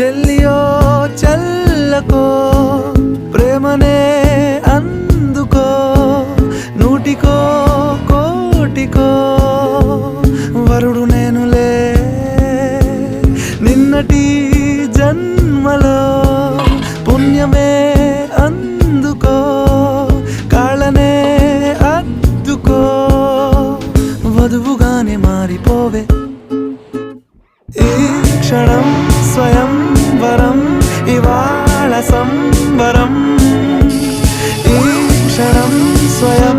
చెల్లియో చెల్లకో ప్రేమనే అందుకో నూటికో కోటికో వరుడు నేనులే నిన్నటి జన్మలో పుణ్యమే అందుకో కాళ్ళనే అద్దుకో వధువుగానే మారిపోవే ఈ క్షణం స్వయం వరం ఇవాళ సంబరం ఈ క్షణం స్వయం